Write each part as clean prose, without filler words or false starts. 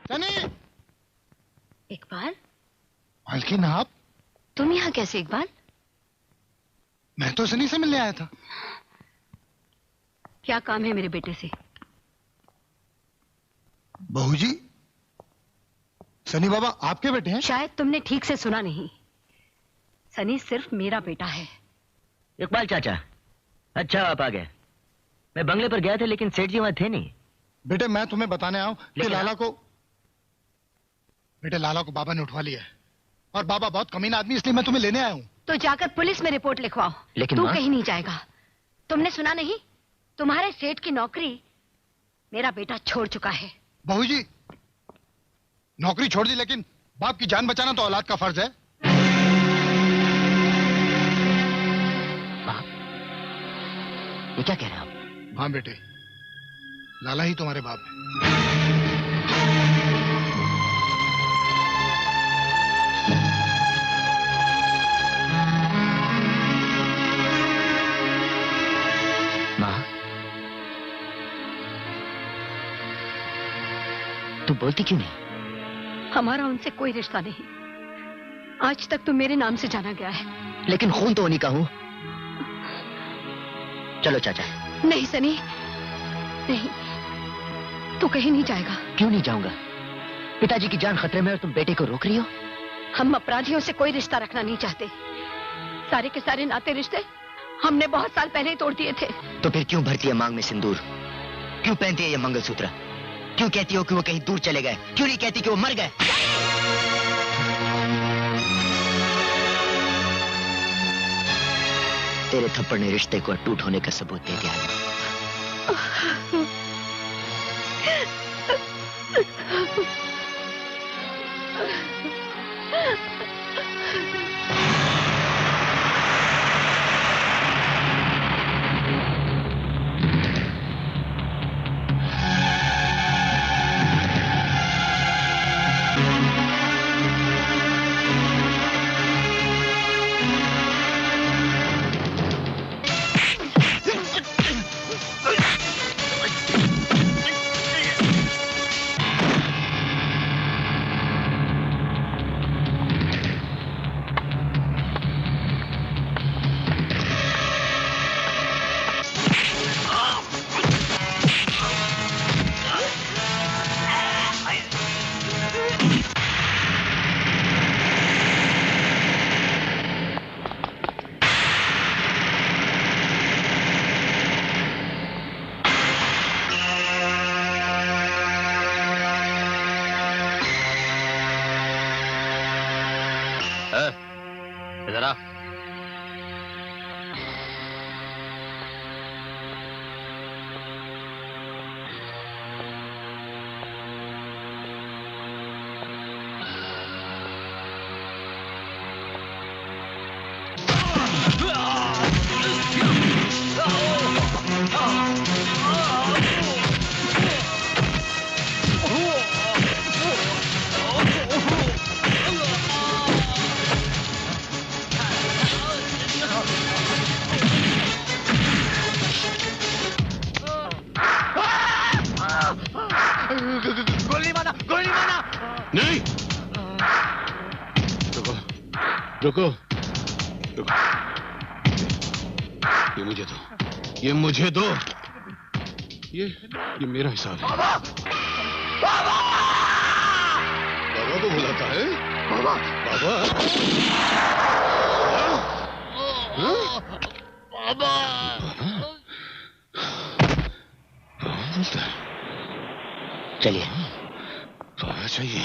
सनी। इकबाल, मालकिन आप? तुम यहाँ कैसे इकबाल? मैं तो सनी से मिलने आया था। क्या काम है मेरे बेटे से? बहू जी, सनी बाबा आपके बेटे हैं? शायद तुमने ठीक से सुना नहीं। सनी सिर्फ मेरा बेटा है। इकबाल चाचा, अच्छा आप आ गए। मैं बंगले पर गया था लेकिन सेठ जी वहां थे नहीं। बेटे मैं तुम्हें बताने आऊं कि लाला को बाबा ने उठवा लिया है और बाबा बहुत कमीना आदमी, इसलिए मैं तुम्हें लेने आया हूं। तो जाकर पुलिस में रिपोर्ट लिखवाओ। लेकिन तू कहीं नहीं जाएगा। तुमने सुना नहीं? तुम्हारे सेठ की नौकरी मेरा बेटा छोड़ चुका है। बहू जी, नौकरी छोड़ दी लेकिन बाप की जान बचाना तो औलाद का फर्ज है। बाप? ये क्या कह रहे हैं आप? हाँ बेटे, लाला ही तुम्हारे बाप है। माँ, तू बोलती क्यों नहीं? हमारा उनसे कोई रिश्ता नहीं। आज तक तो मेरे नाम से जाना गया है। लेकिन खून तो उन्हीं का हूं। चलो चाचा। नहीं सनी, नहीं, तू कहीं नहीं जाएगा। क्यों नहीं जाऊंगा? पिताजी की जान खतरे में और तुम बेटे को रोक रही हो। हम अपराधियों से कोई रिश्ता रखना नहीं चाहते। सारे के सारे नाते रिश्ते हमने बहुत साल पहले ही तोड़ दिए थे। तो फिर क्यों भरती है मांग में सिंदूर? क्यों पहनती है ये मंगलसूत्र? क्यों कहती हो कि वो कहीं दूर चले गए? क्यों नहीं कहती कि वो मर गए? तेरे थप्पड़ ने रिश्ते को अटूट होने का सबूत दे दिया। रुको, ये मुझे दो। ये मेरा हिसाब है। बाबा को बुलाता है? बाबा चलिए। चाहिए।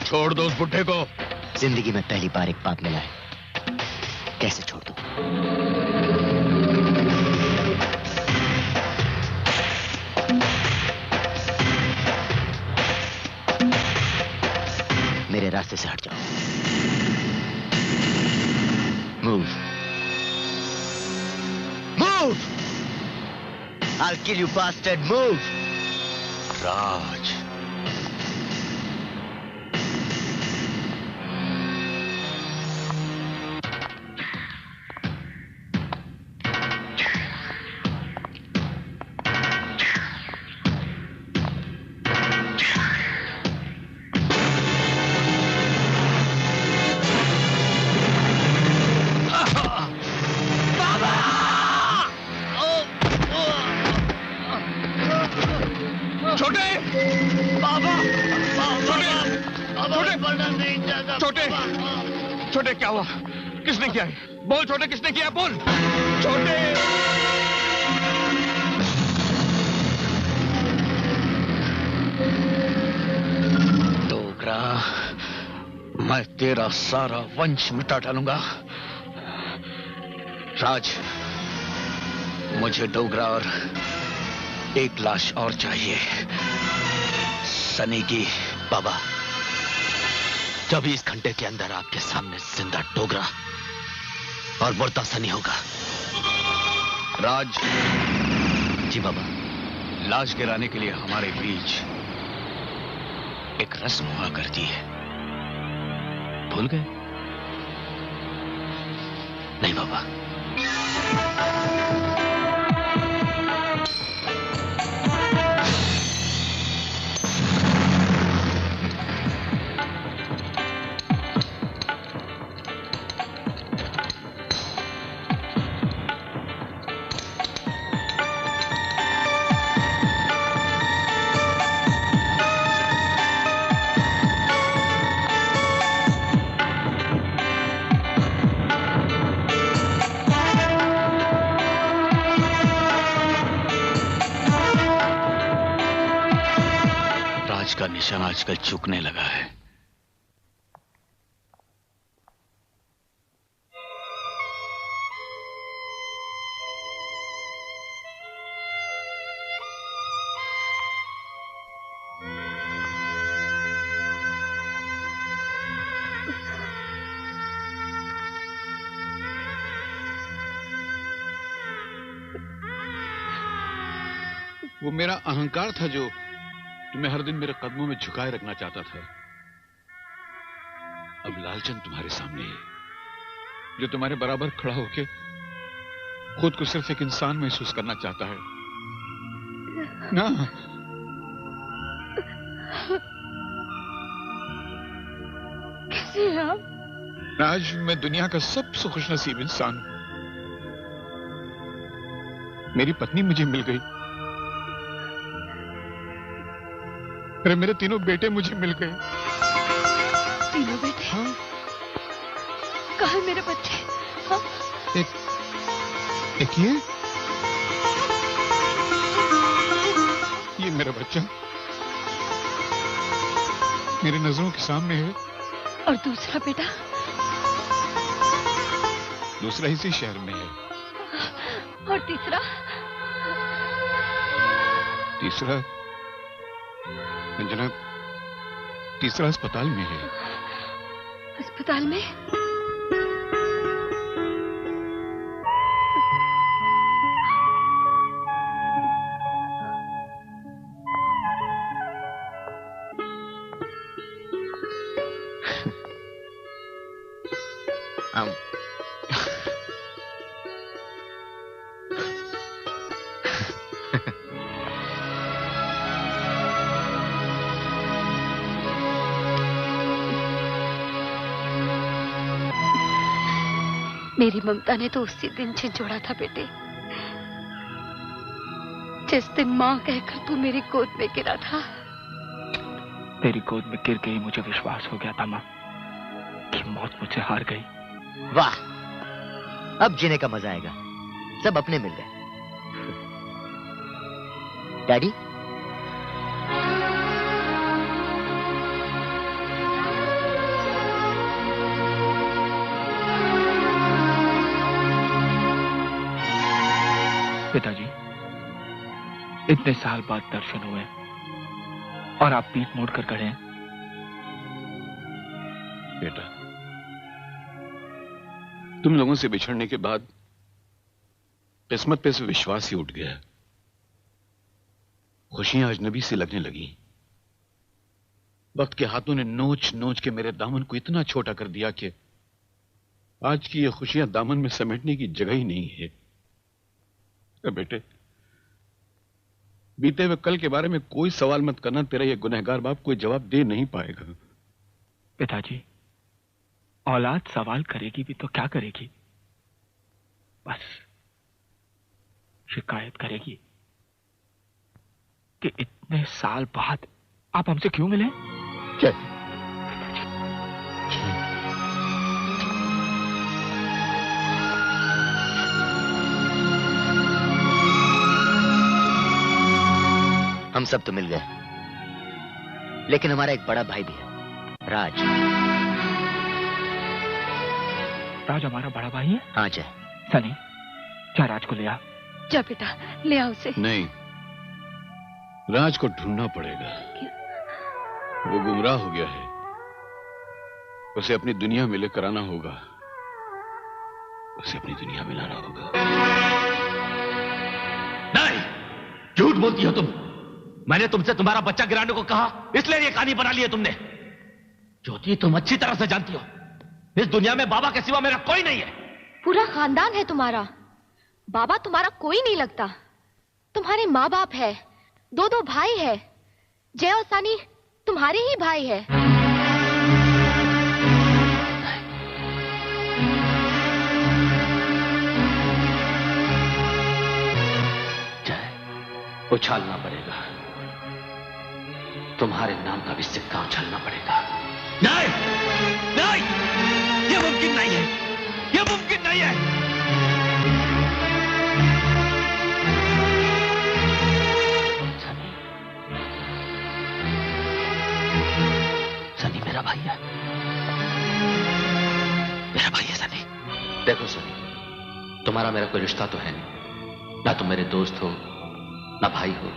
छोड़ दो उस बुड्ढे को। जिंदगी में पहली बार एक बाप मिला है, कैसे छोड़ दूं? मेरे रास्ते से हट जाओ। Move. Move! I'll kill you, bastard. Move! राज, छोटे, छोटे, छोटे क्या हुआ? किसने किया है? बोल छोटे, किसने किया? बोल छोटे। डोगरा, मैं तेरा सारा वंश मिटा डालूंगा। राज, मुझे डोगरा और एक लाश और चाहिए, सनी की। बाबा, 24 घंटे के अंदर आपके सामने जिंदा डोगरा और मुर्दा सनी होगा। राज। जी बाबा। लाश गिराने के लिए हमारे बीच एक रस्म हुआ करती है, भूल गए? नहीं बाबा। का निशान आजकल चूकने लगा है। वो मेरा अहंकार था जो तुम्हें हर दिन मेरे कदमों में झुकाए रखना चाहता था। अब लालचंद तुम्हारे सामने है, जो तुम्हारे बराबर खड़ा होके खुद को सिर्फ एक इंसान महसूस करना चाहता है ना। कैसे आप? आज मैं दुनिया का सबसे खुशनसीब इंसान हूं। मेरी पत्नी मुझे मिल गई, मेरे तीनों बेटे मुझे मिल गए। तीनों बेटे? हाँ? कहाँ है मेरे बच्चे? हाँ? एक ये मेरा बच्चा मेरी नजरों के सामने है। और दूसरा बेटा? दूसरा इसी शहर में है। और तीसरा? तीसरा अंजना, तीसरा अस्पताल में है। अस्पताल में? मेरी ममता ने तो उसी दिन झिझोड़ा था बेटे, जिस दिन माँ कहकर तू मेरी गोद में गिरा था। तेरी गोद में गिर गई, मुझे विश्वास हो गया था माँ कि मौत मुझसे हार गई। वाह, अब जीने का मजा आएगा। सब अपने मिल गए। डैडी, पिताजी, इतने साल बाद दर्शन हुए और आप पीठ मोड़ कर खड़े हैं। बेटा, तुम लोगों से बिछड़ने के बाद किस्मत पे से विश्वास ही उठ गया। खुशियां अजनबी से लगने लगी। वक्त के हाथों ने नोच नोच के मेरे दामन को इतना छोटा कर दिया कि आज की ये खुशियां दामन में समेटने की जगह ही नहीं है। बेटे, बीते हुए कल के बारे में कोई सवाल मत करना, तेरा ये गुनहगार बाप कोई जवाब दे नहीं पाएगा। पिताजी, औलाद सवाल करेगी भी तो क्या करेगी? बस शिकायत करेगी कि इतने साल बाद आप हमसे क्यों मिले? हम सब तो मिल गए, लेकिन हमारा एक बड़ा भाई भी है, राज। राज हमारा बड़ा भाई है? हाँ जय। सनी, क्या राज को ले आ? जा बेटा, ले आओ उसे। नहीं, राज को ढूंढना पड़ेगा। वो गुमराह हो गया है, उसे अपनी दुनिया में लेकर आना होगा, उसे अपनी दुनिया में लाना होगा। नहीं, झूठ बोलती हो तुम। मैंने तुमसे तुम्हारा बच्चा गिराने को कहा, इसलिए ये कहानी बना ली है तुमने। ज्योति, तुम अच्छी तरह से जानती हो इस दुनिया में बाबा के सिवा मेरा कोई नहीं है। पूरा खानदान है तुम्हारा, बाबा तुम्हारा कोई नहीं लगता। तुम्हारे माँ बाप है, दो भाई है, जय और सनी तुम्हारे ही भाई है। जय, उछालना पड़ेगा, तुम्हारे नाम का भी सिक्का उछालना पड़ेगा। नहीं, नहीं, ये मुमकिन नहीं है, ये मुमकिन नहीं है। सनी, सनी मेरा भाई है, मेरा भाई है सनी। देखो सनी, तुम्हारा मेरा कोई रिश्ता तो है नहीं, ना तुम मेरे दोस्त हो ना भाई हो,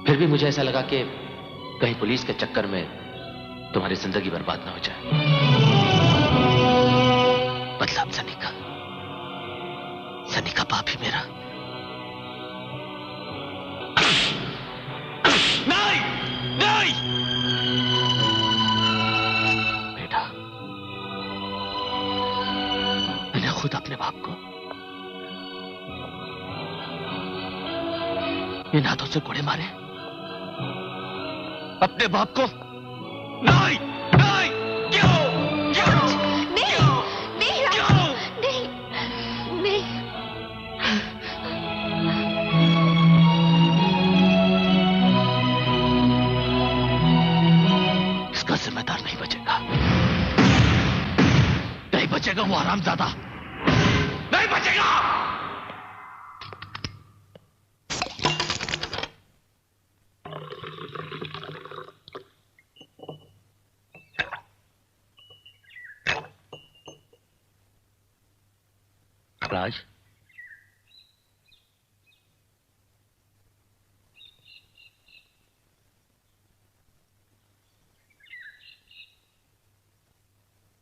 फिर भी मुझे ऐसा लगा कि कहीं पुलिस के चक्कर में तुम्हारी जिंदगी बर्बाद ना हो जाए। मतलब सनी का बाप ही मेरा। नहीं, नहीं बेटा, मैंने खुद अपने बाप को इन हाथों से कोड़े मारे, अपने बाप को। नहीं, नहीं, क्यों? क्यों? नहीं, नहीं, क्यों? नहीं, नहीं। इसका जिम्मेदार नहीं बचेगा, नहीं बचेगा वो हरामजादा, नहीं बचेगा। राज,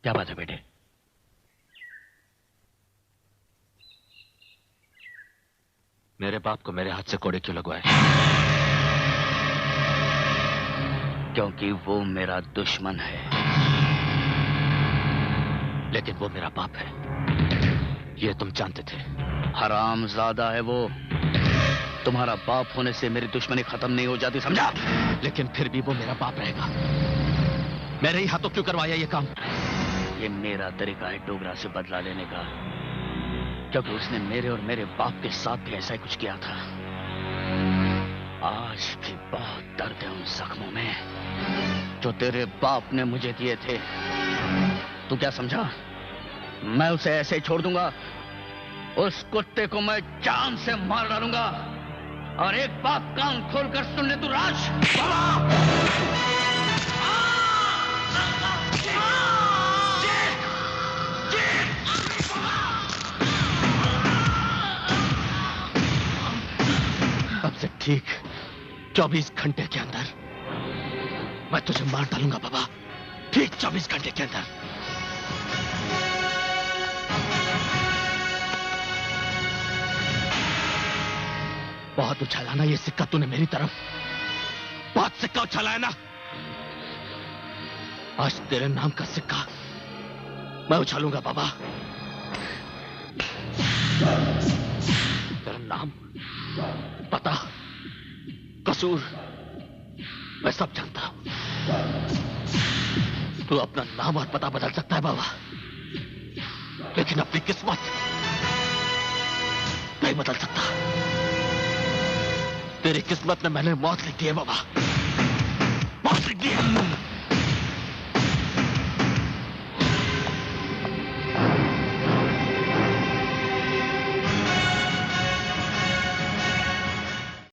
क्या बात है बेटे? मेरे बाप को मेरे हाथ से कोड़े क्यों लगवाए? क्योंकि वो मेरा दुश्मन है। लेकिन वो मेरा बाप है, ये तुम जानते थे। हरामजादा है वो। तुम्हारा बाप होने से मेरी दुश्मनी खत्म नहीं हो जाती, समझा? लेकिन फिर भी वो मेरा बाप रहेगा। मेरे ही हाथों क्यों करवाया ये काम? ये मेरा तरीका है डोगरा से बदला लेने का, क्योंकि उसने मेरे और मेरे बाप के साथ भी ऐसा ही कुछ किया था। आज भी बहुत दर्द है उन जख्मों में जो तेरे बाप ने मुझे दिए थे। तू क्या समझा मैं उसे ऐसे ही छोड़ दूंगा? उस कुत्ते को मैं जान से मार डालूंगा। और एक बात कान खोलकर सुन ले तू राज, अब से ठीक 24 घंटे के अंदर मैं तुझे मार डालूंगा बाबा, ठीक 24 घंटे के अंदर। बहुत उछाला ना ये सिक्का तूने मेरी तरफ, बहुत सिक्का उछाला है ना। आज तेरे नाम का सिक्का मैं उछालूंगा बाबा। तेरा नाम, पता, कसूर मैं सब जानता हूं। तू अपना नाम और पता बदल सकता है बाबा, लेकिन अपनी किस्मत नहीं बदल सकता। तेरी किस्मत में मैंने मौत लिखी है बाबा।